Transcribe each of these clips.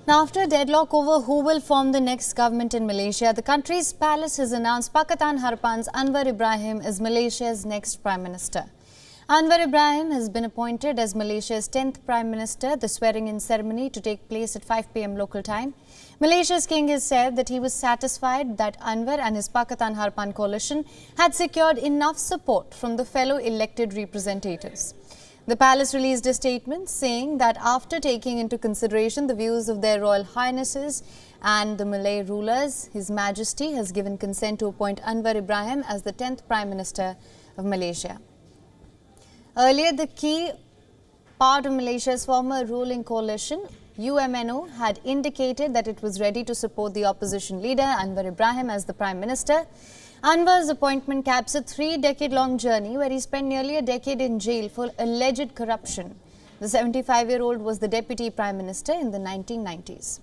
Now, after a deadlock over who will form the next government in Malaysia, the country's palace has announced Pakatan Harapan's Anwar Ibrahim as Malaysia's next Prime Minister. Anwar Ibrahim has been appointed as Malaysia's 10th Prime Minister, the swearing-in ceremony to take place at 5 p.m. local time. Malaysia's King has said that he was satisfied that Anwar and his Pakatan Harapan coalition had secured enough support from the fellow elected representatives. The palace released a statement saying that after taking into consideration the views of their Royal Highnesses and the Malay rulers, His Majesty has given consent to appoint Anwar Ibrahim as the 10th Prime Minister of Malaysia. Earlier, the key part of Malaysia's former ruling coalition, UMNO, had indicated that it was ready to support the opposition leader, Anwar Ibrahim, as the Prime Minister. Anwar's appointment caps a 3-decade-long journey where he spent nearly a decade in jail for alleged corruption. The 75-year-old was the Deputy Prime Minister in the 1990s.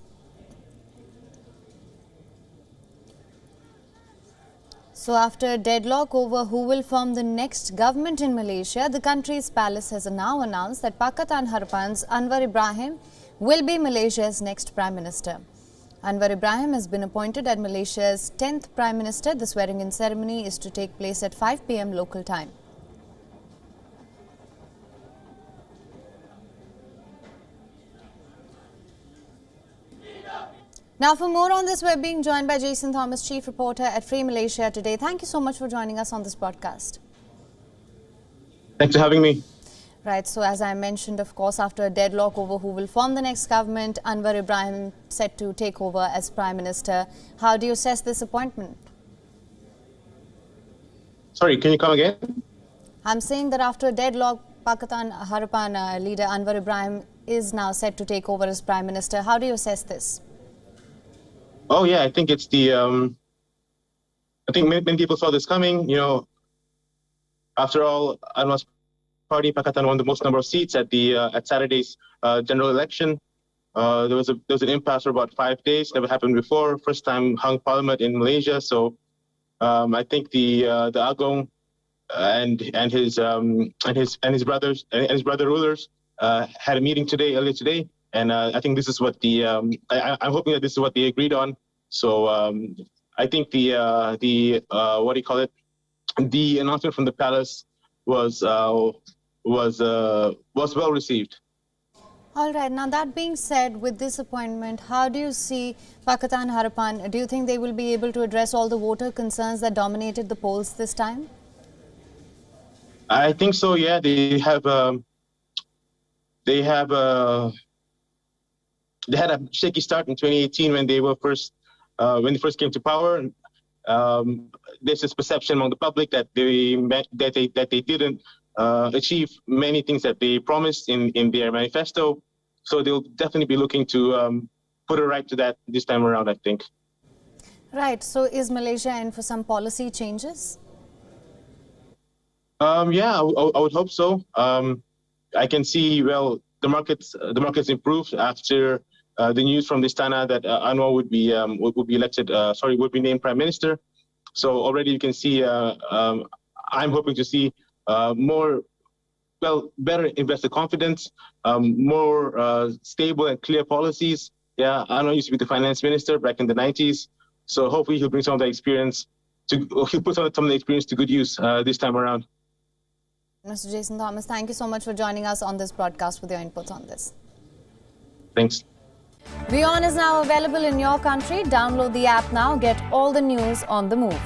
So after a deadlock over who will form the next government in Malaysia, the country's palace has now announced that Pakatan Harapan's Anwar Ibrahim will be Malaysia's next Prime Minister. Anwar Ibrahim has been appointed as Malaysia's 10th Prime Minister. The swearing-in ceremony is to take place at 5 p.m. local time. Now, for more on this, we're being joined by Jason Thomas, Chief Reporter at Free Malaysia Today. Thank you so much for joining us on this broadcast. Thanks for having me. Right, so as I mentioned, of course, after a deadlock over who will form the next government, Anwar Ibrahim set to take over as Prime Minister. How do you assess this appointment? Sorry, can you come again? I'm saying that after a deadlock, Pakatan Harapan leader Anwar Ibrahim is now set to take over as Prime Minister. How do you assess this? Oh, yeah, I think it's the... I think many people saw this coming. You know, after all, Anwar's party, Pakatan, won the most number of seats at the at Saturday's general election. There was an impasse for about 5 days. Never happened before. First time hung parliament in Malaysia. So I think the Agong and his brothers and his brother rulers had a meeting earlier today, and I think this is what I'm hoping that this is what they agreed on. So I think the what do you call it? The announcement from the palace was well received. All right. Now, that being said, with this appointment, how do you see Pakatan Harapan? Do you think they will be able to address all the voter concerns that dominated the polls this time? I think so. Yeah, they had a shaky start in 2018 when they first came to power. There's this perception among the public that they didn't achieve many things that they promised in their manifesto. So they'll definitely be looking to put a right to that this time around, I think. Right. So is Malaysia in for some policy changes? Yeah, I would hope so. I can see, well, the markets improved after the news from the Istana that Anwar would be named Prime Minister. So already you can see, I'm hoping to see better investor confidence, more stable and clear policies. Yeah, Anwar used to be the finance minister back in the 90s. So hopefully he'll bring some of the experience he'll put some of the experience to good use this time around. Mr. Jason Thomas, thank you so much for joining us on this broadcast with your inputs on this. Thanks. WION is now available in your country. Download the app now. Get all the news on the move.